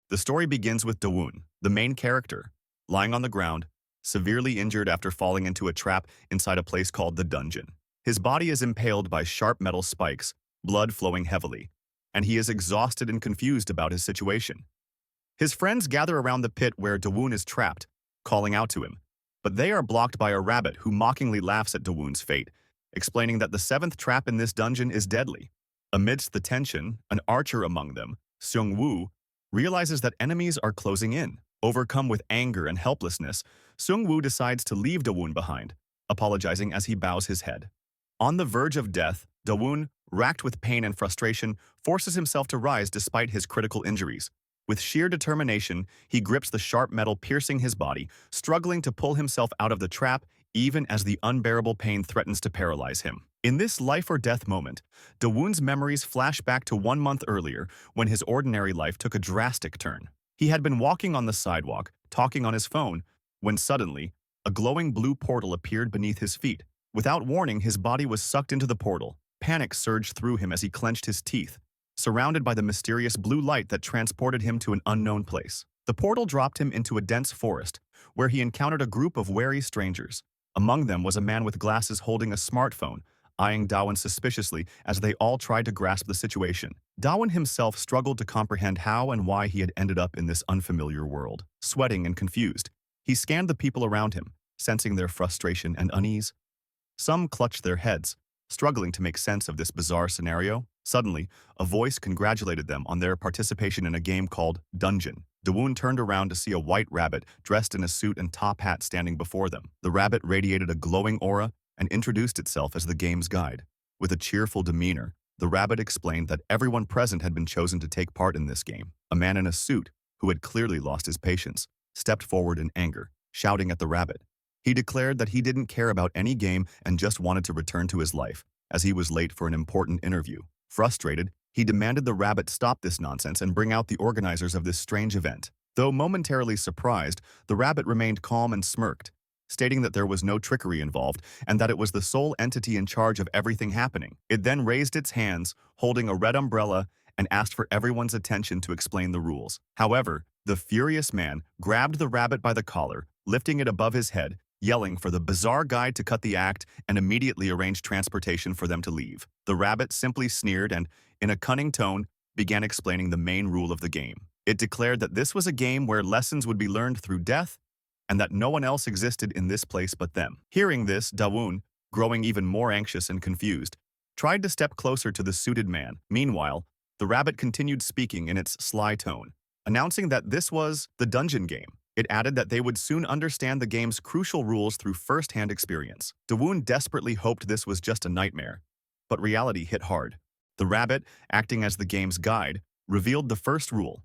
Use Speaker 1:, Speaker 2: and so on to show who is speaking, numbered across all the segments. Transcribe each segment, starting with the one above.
Speaker 1: The story begins with Dawun, the main character, lying on the ground, severely injured after falling into a trap inside a place called the dungeon. His body is impaled by sharp metal spikes, blood flowing heavily, and he is exhausted and confused about his situation. His friends gather around the pit where Dawun is trapped, calling out to him, but they are blocked by a rabbit who mockingly laughs at Dawun's fate, explaining that the seventh trap in this dungeon is deadly. Amidst the tension, an archer among them, Seung-woo, realizes that enemies are closing in. Overcome with anger and helplessness, Seung-woo decides to leave Dawun behind, apologizing as he bows his head. On the verge of death, Dawun, racked with pain and frustration, forces himself to rise despite his critical injuries. With sheer determination, he grips the sharp metal piercing his body, struggling to pull himself out of the trap even as the unbearable pain threatens to paralyze him. In this life-or-death moment, Dawun's memories flash back to 1 month earlier when his ordinary life took a drastic turn. He had been walking on the sidewalk, talking on his phone, when suddenly, a glowing blue portal appeared beneath his feet. Without warning, his body was sucked into the portal. Panic surged through him as he clenched his teeth, surrounded by the mysterious blue light that transported him to an unknown place. The portal dropped him into a dense forest, where he encountered a group of wary strangers. Among them was a man with glasses holding a smartphone, eyeing Dawun suspiciously as they all tried to grasp the situation. Dawun himself struggled to comprehend how and why he had ended up in this unfamiliar world. Sweating and confused, he scanned the people around him, sensing their frustration and unease. Some clutched their heads, struggling to make sense of this bizarre scenario. Suddenly, a voice congratulated them on their participation in a game called Dungeon. Dawun turned around to see a white rabbit dressed in a suit and top hat standing before them. The rabbit radiated a glowing aura and introduced itself as the game's guide. With a cheerful demeanor, the rabbit explained that everyone present had been chosen to take part in this game. A man in a suit, who had clearly lost his patience, stepped forward in anger, shouting at the rabbit. He declared that he didn't care about any game and just wanted to return to his life, as he was late for an important interview. Frustrated, he demanded the rabbit stop this nonsense and bring out the organizers of this strange event. Though momentarily surprised, the rabbit remained calm and smirked, stating that there was no trickery involved and that it was the sole entity in charge of everything happening. It then raised its hands, holding a red umbrella, and asked for everyone's attention to explain the rules. However, the furious man grabbed the rabbit by the collar, lifting it above his head, yelling for the bizarre guide to cut the act and immediately arranged transportation for them to leave. The rabbit simply sneered and, in a cunning tone, began explaining the main rule of the game. It declared that this was a game where lessons would be learned through death and that no one else existed in this place but them. Hearing this, Dawun, growing even more anxious and confused, tried to step closer to the suited man. Meanwhile, the rabbit continued speaking in its sly tone, announcing that this was the dungeon game. It added that they would soon understand the game's crucial rules through first-hand experience. Dawun desperately hoped this was just a nightmare, but reality hit hard. The rabbit, acting as the game's guide, revealed the first rule.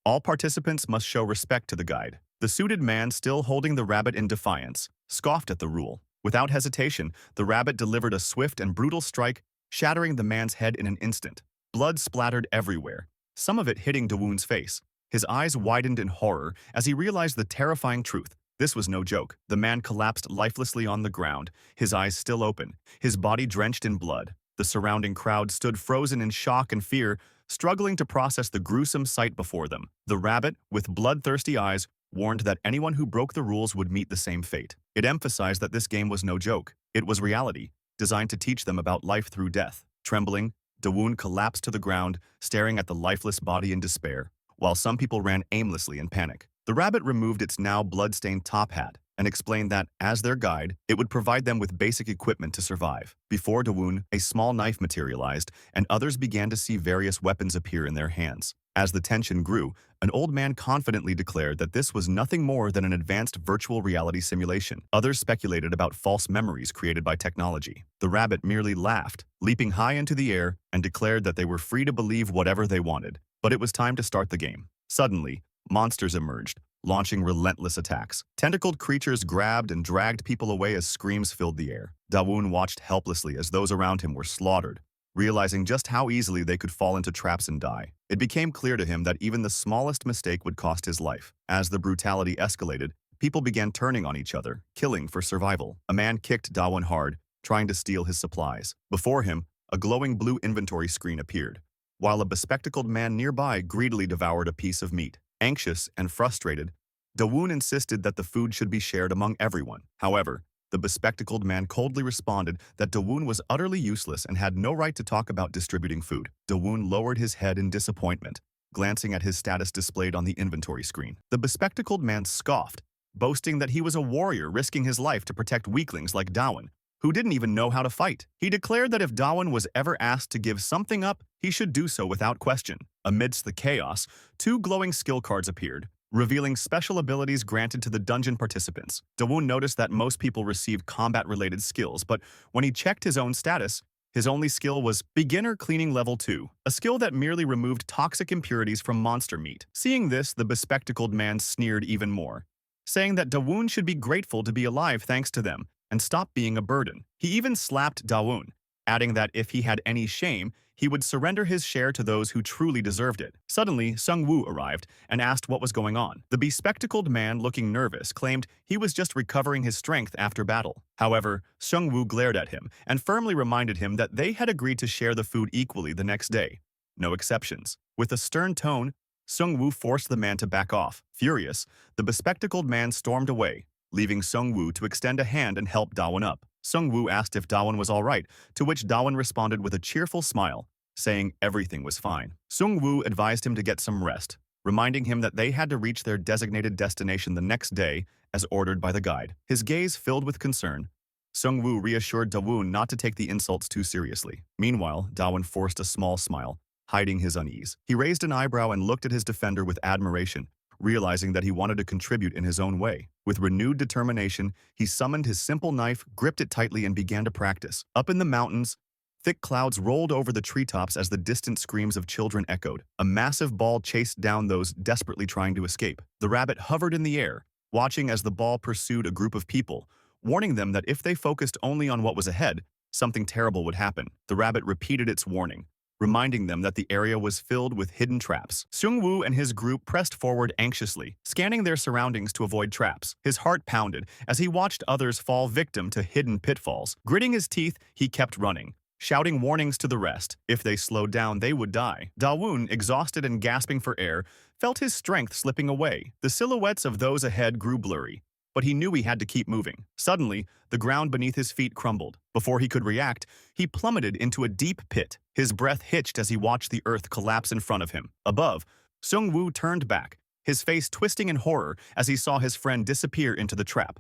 Speaker 1: All participants must show respect to the guide. The suited man, still holding the rabbit in defiance, scoffed at the rule. Without hesitation, the rabbit delivered a swift and brutal strike, shattering the man's head in an instant. Blood splattered everywhere, some of it hitting Dawun's face. His eyes widened in horror as he realized the terrifying truth. This was no joke. The man collapsed lifelessly on the ground, his eyes still open, his body drenched in blood. The surrounding crowd stood frozen in shock and fear, struggling to process the gruesome sight before them. The rabbit, with bloodthirsty eyes, warned that anyone who broke the rules would meet the same fate. It emphasized that this game was no joke. It was reality, designed to teach them about life through death. Trembling, Dawun collapsed to the ground, staring at the lifeless body in despair, while some people ran aimlessly in panic. The rabbit removed its now blood-stained top hat and explained that, as their guide, it would provide them with basic equipment to survive. Before Dawun, a small knife materialized, and others began to see various weapons appear in their hands. As the tension grew, an old man confidently declared that this was nothing more than an advanced virtual reality simulation. Others speculated about false memories created by technology. The rabbit merely laughed, leaping high into the air, and declared that they were free to believe whatever they wanted. But it was time to start the game. Suddenly, monsters emerged, launching relentless attacks. Tentacled creatures grabbed and dragged people away as screams filled the air. Dawun watched helplessly as those around him were slaughtered, realizing just how easily they could fall into traps and die. It became clear to him that even the smallest mistake would cost his life. As the brutality escalated, people began turning on each other, killing for survival. A man kicked Dawun hard, trying to steal his supplies. Before him, a glowing blue inventory screen appeared, while a bespectacled man nearby greedily devoured a piece of meat. Anxious and frustrated, Dawun insisted that the food should be shared among everyone. However, the bespectacled man coldly responded that Dawun was utterly useless and had no right to talk about distributing food. Dawun lowered his head in disappointment, glancing at his status displayed on the inventory screen. The bespectacled man scoffed, boasting that he was a warrior risking his life to protect weaklings like Dawun, who didn't even know how to fight. He declared that if Dawun was ever asked to give something up, he should do so without question. Amidst the chaos, two glowing skill cards appeared, revealing special abilities granted to the dungeon participants. Dawun noticed that most people received combat-related skills, but when he checked his own status, his only skill was Beginner Cleaning Level 2, a skill that merely removed toxic impurities from monster meat. Seeing this, the bespectacled man sneered even more, saying that Dawun should be grateful to be alive thanks to them and stop being a burden. He even slapped Dawun, adding that if he had any shame, he would surrender his share to those who truly deserved it. Suddenly, Sung-woo arrived and asked what was going on. The bespectacled man, looking nervous, claimed he was just recovering his strength after battle. However, Sung-woo glared at him and firmly reminded him that they had agreed to share the food equally the next day. No exceptions. With a stern tone, Sung-woo forced the man to back off. Furious, the bespectacled man stormed away, leaving Sung-woo to extend a hand and help Dawun up. Sung-woo asked if Dawun was all right, to which Dawun responded with a cheerful smile, saying everything was fine. Sung-woo advised him to get some rest, reminding him that they had to reach their designated destination the next day, as ordered by the guide. His gaze filled with concern, Sung-woo reassured Dawun not to take the insults too seriously. Meanwhile, Dawun forced a small smile, hiding his unease. He raised an eyebrow and looked at his defender with admiration, realizing that he wanted to contribute in his own way. With renewed determination, he summoned his simple knife, gripped it tightly, and began to practice. Up in the mountains, thick clouds rolled over the treetops as the distant screams of children echoed. A massive ball chased down those desperately trying to escape. The rabbit hovered in the air, watching as the ball pursued a group of people, warning them that if they focused only on what was ahead, something terrible would happen. The rabbit repeated its warning, reminding them that the area was filled with hidden traps. Sung-woo and his group pressed forward anxiously, scanning their surroundings to avoid traps. His heart pounded as he watched others fall victim to hidden pitfalls. Gritting his teeth, he kept running, shouting warnings to the rest. If they slowed down, they would die. Dawun, exhausted and gasping for air, felt his strength slipping away. The silhouettes of those ahead grew blurry, but he knew he had to keep moving. Suddenly, the ground beneath his feet crumbled. Before he could react, he plummeted into a deep pit. His breath hitched as he watched the earth collapse in front of him. Above, Sung-woo turned back, his face twisting in horror as he saw his friend disappear into the trap.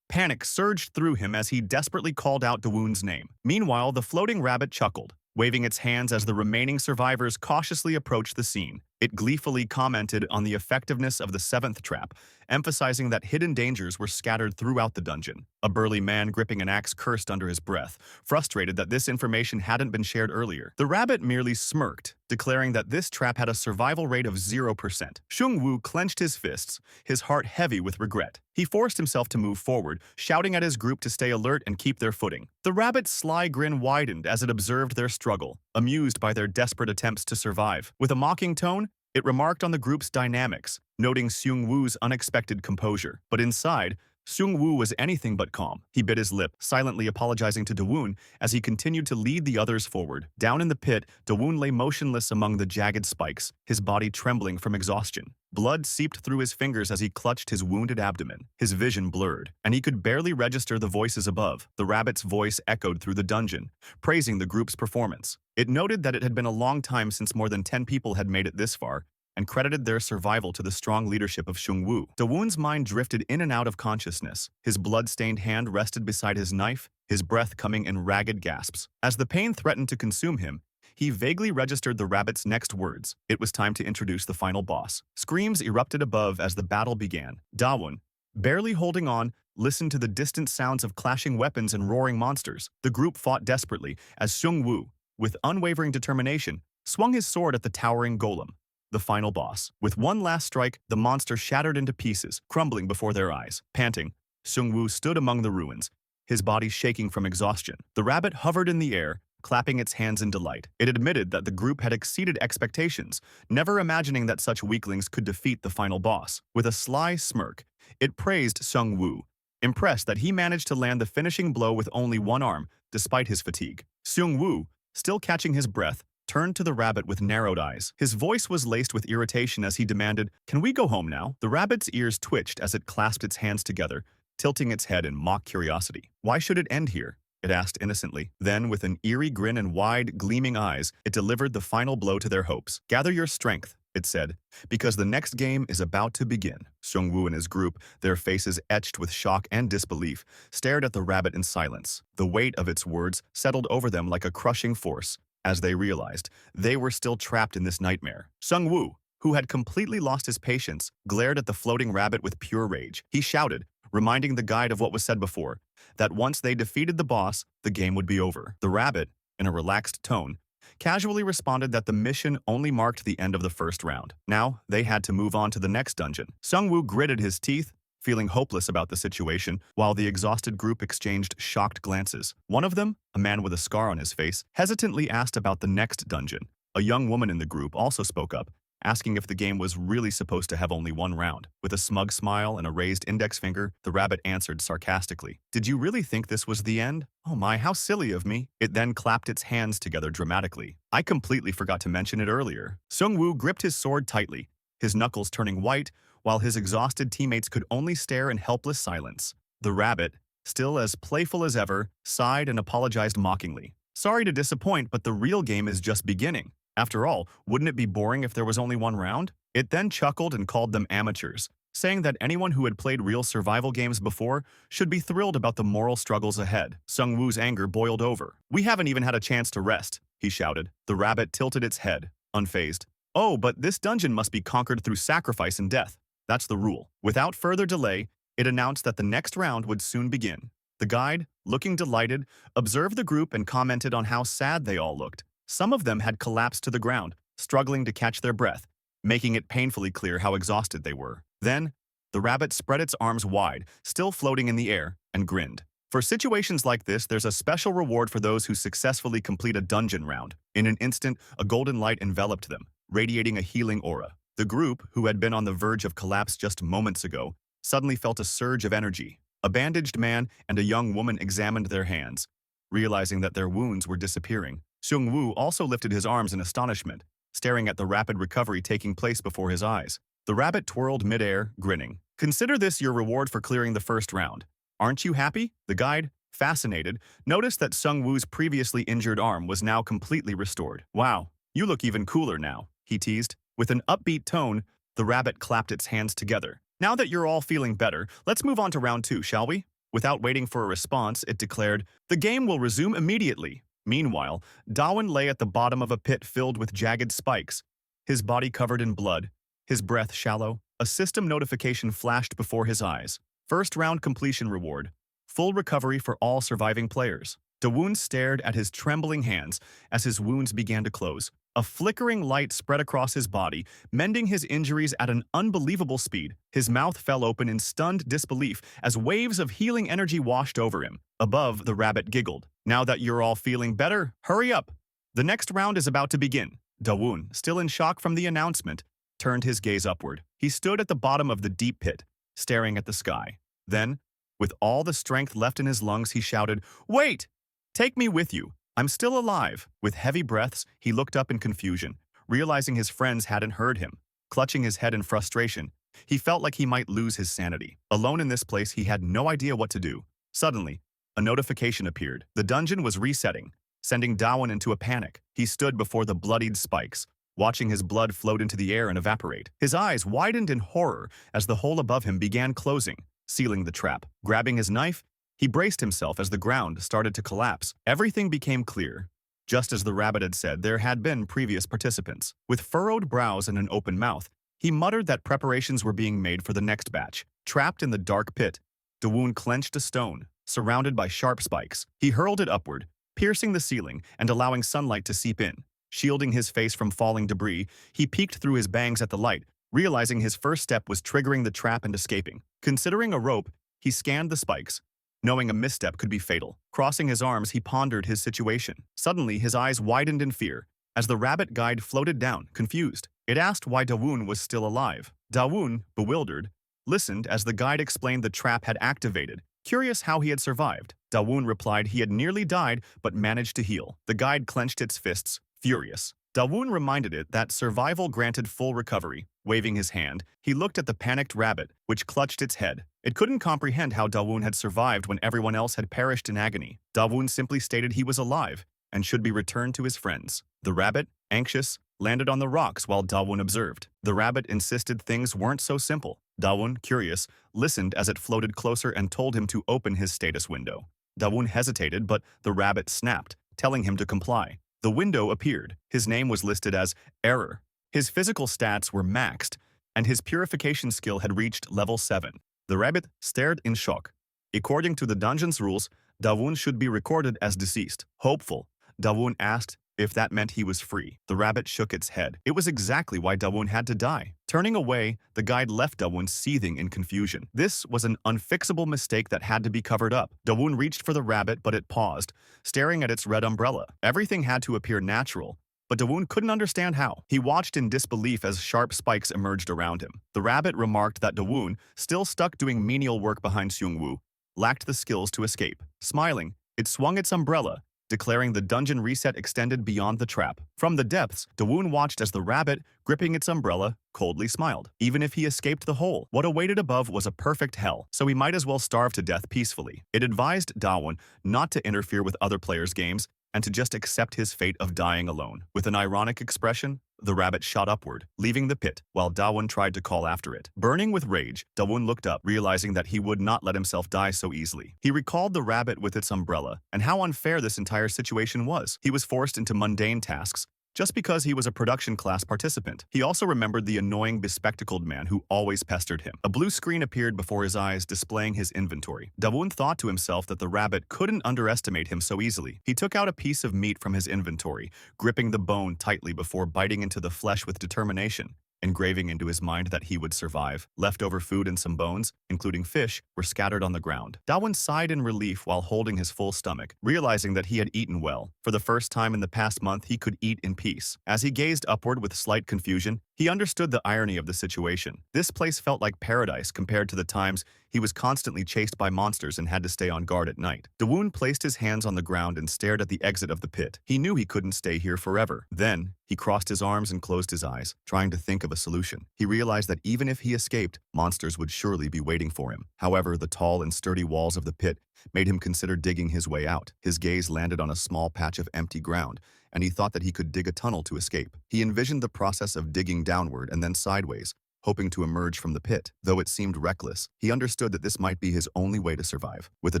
Speaker 1: Panic surged through him as he desperately called out Dawun's name. Meanwhile, the floating rabbit chuckled, waving its hands as the remaining survivors cautiously approached the scene. It gleefully commented on the effectiveness of the seventh trap, emphasizing that hidden dangers were scattered throughout the dungeon. A burly man gripping an axe cursed under his breath, frustrated that this information hadn't been shared earlier. The rabbit merely smirked, declaring that this trap had a survival rate of 0%. Sung-woo clenched his fists, his heart heavy with regret. He forced himself to move forward, shouting at his group to stay alert and keep their footing. The rabbit's sly grin widened as it observed their struggle, amused by their desperate attempts to survive. With a mocking tone, it remarked on the group's dynamics, noting Sung-woo's unexpected composure. But inside, Sung-woo was anything but calm. He bit his lip, silently apologizing to Dawun as he continued to lead the others forward. Down in the pit, Dawun lay motionless among the jagged spikes, his body trembling from exhaustion. Blood seeped through his fingers as he clutched his wounded abdomen. His vision blurred, and he could barely register the voices above. The rabbit's voice echoed through the dungeon, praising the group's performance. It noted that it had been a long time since more than 10 people had made it this far, and credited their survival to the strong leadership of Sung-woo. Dawun's mind drifted in and out of consciousness. His blood-stained hand rested beside his knife, his breath coming in ragged gasps. As the pain threatened to consume him, he vaguely registered the rabbit's next words. It was time to introduce the final boss. Screams erupted above as the battle began. Dawun, barely holding on, listened to the distant sounds of clashing weapons and roaring monsters. The group fought desperately as Sung-woo, with unwavering determination, swung his sword at the towering golem, the final boss. With one last strike, the monster shattered into pieces, crumbling before their eyes. Panting, Sung-woo stood among the ruins, his body shaking from exhaustion. The rabbit hovered in the air, clapping its hands in delight. It admitted that the group had exceeded expectations, never imagining that such weaklings could defeat the final boss. With a sly smirk, it praised Sung-woo, impressed that he managed to land the finishing blow with only one arm, despite his fatigue. Sung-woo, still catching his breath, turned to the rabbit with narrowed eyes. His voice was laced with irritation as he demanded, "Can we go home now?" The rabbit's ears twitched as it clasped its hands together, tilting its head in mock curiosity. "Why should it end here?" it asked innocently. Then, with an eerie grin and wide, gleaming eyes, it delivered the final blow to their hopes. "Gather your strength," it said, "because the next game is about to begin." Seung-woo and his group, their faces etched with shock and disbelief, stared at the rabbit in silence. The weight of its words settled over them like a crushing force, as they realized they were still trapped in this nightmare. Seung-woo, who had completely lost his patience, glared at the floating rabbit with pure rage. He shouted, reminding the guide of what was said before, that once they defeated the boss, the game would be over. The rabbit, in a relaxed tone, casually responded that the mission only marked the end of the first round. Now, they had to move on to the next dungeon. Seung-woo gritted his teeth, feeling hopeless about the situation, while the exhausted group exchanged shocked glances. One of them, a man with a scar on his face, hesitantly asked about the next dungeon. A young woman in the group also spoke up, asking if the game was really supposed to have only one round. With a smug smile and a raised index finger, the rabbit answered sarcastically, "Did you really think this was the end? Oh my, how silly of me." It then clapped its hands together dramatically. "I completely forgot to mention it earlier." Seung-woo gripped his sword tightly, his knuckles turning white, while his exhausted teammates could only stare in helpless silence. The rabbit, still as playful as ever, sighed and apologized mockingly. "Sorry to disappoint, but the real game is just beginning. After all, wouldn't it be boring if there was only one round?" It then chuckled and called them amateurs, saying that anyone who had played real survival games before should be thrilled about the moral struggles ahead. Seung-woo's anger boiled over. "We haven't even had a chance to rest," he shouted. The rabbit tilted its head, unfazed. "Oh, but this dungeon must be conquered through sacrifice and death. That's the rule." Without further delay, it announced that the next round would soon begin. The guide, looking delighted, observed the group and commented on how sad they all looked. Some of them had collapsed to the ground, struggling to catch their breath, making it painfully clear how exhausted they were. Then, the rabbit spread its arms wide, still floating in the air, and grinned. For situations like this, there's a special reward for those who successfully complete a dungeon round. In an instant, a golden light enveloped them, radiating a healing aura. The group, who had been on the verge of collapse just moments ago, suddenly felt a surge of energy. A bandaged man and a young woman examined their hands, realizing that their wounds were disappearing. Seung-woo also lifted his arms in astonishment, staring at the rapid recovery taking place before his eyes. The rabbit twirled midair, grinning. "Consider this your reward for clearing the first round. Aren't you happy?" The guide, fascinated, noticed that Seung-woo's previously injured arm was now completely restored. "Wow, you look even cooler now," he teased. With an upbeat tone, the rabbit clapped its hands together. "Now that you're all feeling better, let's move on to round 2, shall we?" Without waiting for a response, it declared, "The game will resume immediately." Meanwhile, Dawun lay at the bottom of a pit filled with jagged spikes, his body covered in blood, his breath shallow. A system notification flashed before his eyes. First round completion reward. Full recovery for all surviving players. Dawun stared at his trembling hands as his wounds began to close. A flickering light spread across his body, mending his injuries at an unbelievable speed. His mouth fell open in stunned disbelief as waves of healing energy washed over him. Above, the rabbit giggled. "Now that you're all feeling better, hurry up. The next round is about to begin." Dawun, still in shock from the announcement, turned his gaze upward. He stood at the bottom of the deep pit, staring at the sky. Then, with all the strength left in his lungs, he shouted, "Wait! Take me with you. I'm still alive." With heavy breaths, he looked up in confusion, realizing his friends hadn't heard him. Clutching his head in frustration, he felt like he might lose his sanity. Alone in this place, he had no idea what to do. Suddenly, a notification appeared. The dungeon was resetting, sending Dawun into a panic. He stood before the bloodied spikes, watching his blood float into the air and evaporate. His eyes widened in horror as the hole above him began closing, sealing the trap. Grabbing his knife, he braced himself as the ground started to collapse. Everything became clear. Just as the rabbit had said, there had been previous participants. With furrowed brows and an open mouth, he muttered that preparations were being made for the next batch. Trapped in the dark pit, Dawun clenched a stone, surrounded by sharp spikes. He hurled it upward, piercing the ceiling and allowing sunlight to seep in. Shielding his face from falling debris, he peeked through his bangs at the light, realizing his first step was triggering the trap and escaping. Considering a rope, he scanned the spikes, knowing a misstep could be fatal. Crossing his arms, he pondered his situation. Suddenly, his eyes widened in fear as the rabbit guide floated down, confused. It asked why Dawun was still alive. Dawun, bewildered, listened as the guide explained the trap had activated, curious how he had survived. Dawun replied he had nearly died but managed to heal. The guide clenched its fists, furious. Dawun reminded it that survival granted full recovery. Waving his hand, he looked at the panicked rabbit, which clutched its head. It couldn't comprehend how Dawun had survived when everyone else had perished in agony. Dawun simply stated he was alive and should be returned to his friends. The rabbit, anxious, landed on the rocks while Dawun observed. The rabbit insisted things weren't so simple. Dawun, curious, listened as it floated closer and told him to open his status window. Dawun hesitated, but the rabbit snapped, telling him to comply. The window appeared. His name was listed as Error. His physical stats were maxed, and his purification skill had reached level 7. The rabbit stared in shock. According to the dungeon's rules, Dawun should be recorded as deceased. Hopeful, Dawun asked if that meant he was free. The rabbit shook its head. It was exactly why Dawun had to die. Turning away, the guide left Dawun seething in confusion. This was an unfixable mistake that had to be covered up. Dawun reached for the rabbit, but it paused, staring at its red umbrella. Everything had to appear natural, but Dawun couldn't understand how. He watched in disbelief as sharp spikes emerged around him. The rabbit remarked that Dawun, still stuck doing menial work behind Seungwoo, lacked the skills to escape. Smiling, it swung its umbrella, declaring the dungeon reset extended beyond the trap. From the depths, Dawun watched as the rabbit, gripping its umbrella, coldly smiled. Even if he escaped the hole, what awaited above was a perfect hell, so he might as well starve to death peacefully. It advised Dawun not to interfere with other players' games and to just accept his fate of dying alone. With an ironic expression, the rabbit shot upward, leaving the pit, while Dawun tried to call after it. Burning with rage, Dawun looked up, realizing that he would not let himself die so easily. He recalled the rabbit with its umbrella, and how unfair this entire situation was. He was forced into mundane tasks, just because he was a production class participant. He also remembered the annoying bespectacled man who always pestered him. A blue screen appeared before his eyes, displaying his inventory. Dawun thought to himself that the rabbit couldn't underestimate him so easily. He took out a piece of meat from his inventory, gripping the bone tightly before biting into the flesh with determination, engraving into his mind that he would survive. Leftover food and some bones, including fish, were scattered on the ground. Dawun sighed in relief while holding his full stomach, realizing that he had eaten well. For the first time in the past month, he could eat in peace. As he gazed upward with slight confusion, he understood the irony of the situation. This place felt like paradise compared to the times he was constantly chased by monsters and had to stay on guard at night. Dawun placed his hands on the ground and stared at the exit of the pit. He knew he couldn't stay here forever. Then, he crossed his arms and closed his eyes, trying to think of a solution. He realized that even if he escaped, monsters would surely be waiting for him. However, the tall and sturdy walls of the pit made him consider digging his way out. His gaze landed on a small patch of empty ground, and he thought that he could dig a tunnel to escape. He envisioned the process of digging downward and then sideways, hoping to emerge from the pit. Though it seemed reckless, he understood that this might be his only way to survive. With a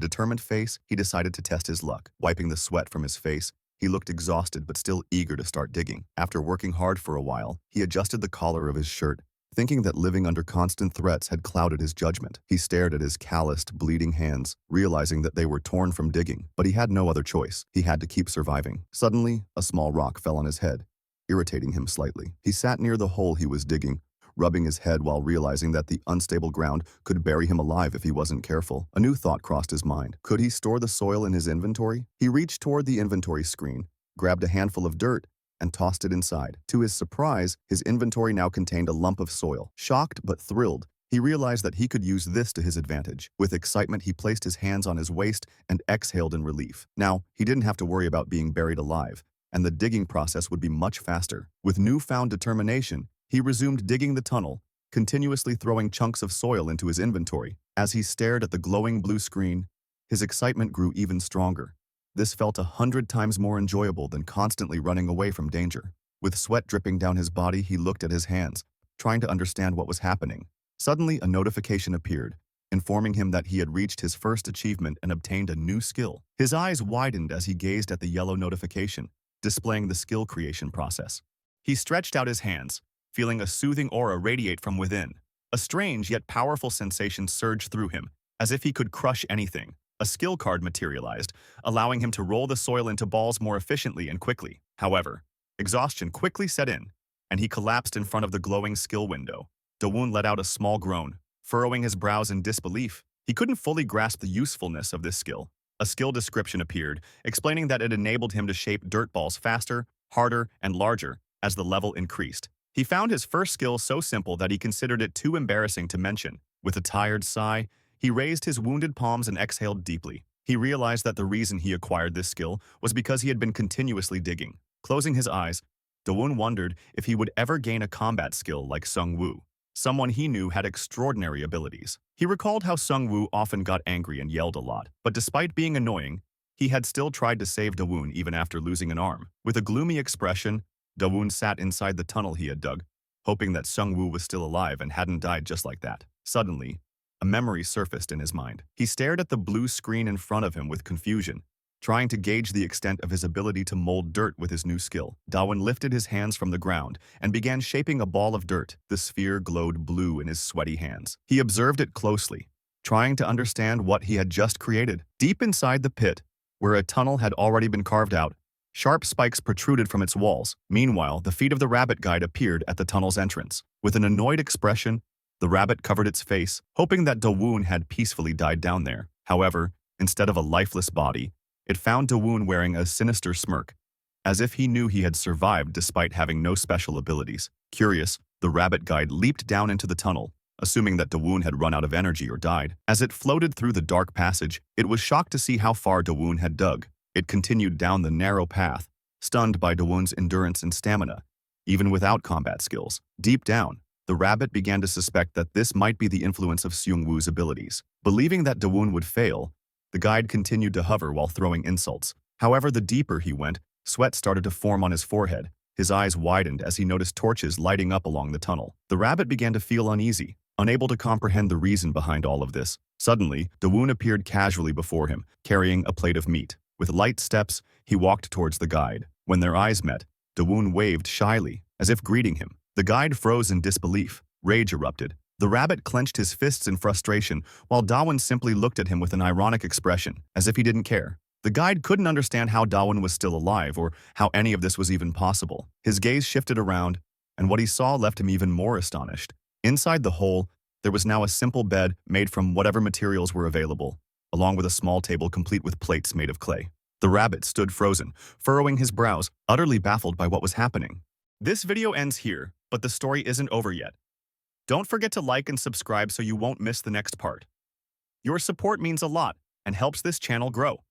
Speaker 1: determined face, he decided to test his luck. Wiping the sweat from his face, he looked exhausted but still eager to start digging. After working hard for a while, he adjusted the collar of his shirt, thinking that living under constant threats had clouded his judgment. He stared at his calloused, bleeding hands, realizing that they were torn from digging, but he had no other choice. He had to keep surviving. Suddenly, a small rock fell on his head, irritating him slightly. He sat near the hole he was digging, rubbing his head while realizing that the unstable ground could bury him alive if he wasn't careful. A new thought crossed his mind. Could he store the soil in his inventory? He reached toward the inventory screen, grabbed a handful of dirt, and tossed it inside. To his surprise, his inventory now contained a lump of soil. Shocked but thrilled, he realized that he could use this to his advantage. With excitement, he placed his hands on his waist and exhaled in relief. Now, he didn't have to worry about being buried alive, and the digging process would be much faster. With newfound determination, he resumed digging the tunnel, continuously throwing chunks of soil into his inventory. As he stared at the glowing blue screen, his excitement grew even stronger. This felt 100 times more enjoyable than constantly running away from danger. With sweat dripping down his body, he looked at his hands, trying to understand what was happening. Suddenly, a notification appeared, informing him that he had reached his first achievement and obtained a new skill. His eyes widened as he gazed at the yellow notification, displaying the skill creation process. He stretched out his hands, feeling a soothing aura radiate from within. A strange yet powerful sensation surged through him, as if he could crush anything. A skill card materialized, allowing him to roll the soil into balls more efficiently and quickly. However, exhaustion quickly set in, and he collapsed in front of the glowing skill window. Dawun let out a small groan, furrowing his brows in disbelief. He couldn't fully grasp the usefulness of this skill. A skill description appeared, explaining that it enabled him to shape dirt balls faster, harder, and larger as the level increased. He found his first skill so simple that he considered it too embarrassing to mention. With a tired sigh, he raised his wounded palms and exhaled deeply. He realized that the reason he acquired this skill was because he had been continuously digging. Closing his eyes, Dawun wondered if he would ever gain a combat skill like Sung Woo, someone he knew had extraordinary abilities. He recalled how Sung Woo often got angry and yelled a lot, but despite being annoying, he had still tried to save Dawun even after losing an arm. With a gloomy expression, Dawun sat inside the tunnel he had dug, hoping that Sung Woo was still alive and hadn't died just like that. Suddenly, a memory surfaced in his mind. He stared at the blue screen in front of him with confusion, trying to gauge the extent of his ability to mold dirt with his new skill. Dawun lifted his hands from the ground and began shaping a ball of dirt. The sphere glowed blue in his sweaty hands. He observed it closely, trying to understand what he had just created. Deep inside the pit, where a tunnel had already been carved out, sharp spikes protruded from its walls. Meanwhile, the feet of the rabbit guide appeared at the tunnel's entrance. With an annoyed expression, the rabbit covered its face, hoping that Dawun had peacefully died down there. However, instead of a lifeless body, it found Dawun wearing a sinister smirk, as if he knew he had survived despite having no special abilities. Curious, the rabbit guide leaped down into the tunnel, assuming that Dawun had run out of energy or died. As it floated through the dark passage, it was shocked to see how far Dawun had dug. It continued down the narrow path, stunned by Dawun's endurance and stamina, even without combat skills. Deep down, the rabbit began to suspect that this might be the influence of Seung Woo's abilities. Believing that Dawun would fail, the guide continued to hover while throwing insults. However, the deeper he went, sweat started to form on his forehead. His eyes widened as he noticed torches lighting up along the tunnel. The rabbit began to feel uneasy, unable to comprehend the reason behind all of this. Suddenly, Dawun appeared casually before him, carrying a plate of meat. With light steps, he walked towards the guide. When their eyes met, Dawun waved shyly, as if greeting him. The guide froze in disbelief. Rage erupted. The rabbit clenched his fists in frustration, while Dawun simply looked at him with an ironic expression, as if he didn't care. The guide couldn't understand how Dawun was still alive or how any of this was even possible. His gaze shifted around, and what he saw left him even more astonished. Inside the hole, there was now a simple bed made from whatever materials were available, along with a small table complete with plates made of clay. The rabbit stood frozen, furrowing his brows, utterly baffled by what was happening. This video ends here, but the story isn't over yet. Don't forget to like and subscribe so you won't miss the next part. Your support means a lot and helps this channel grow.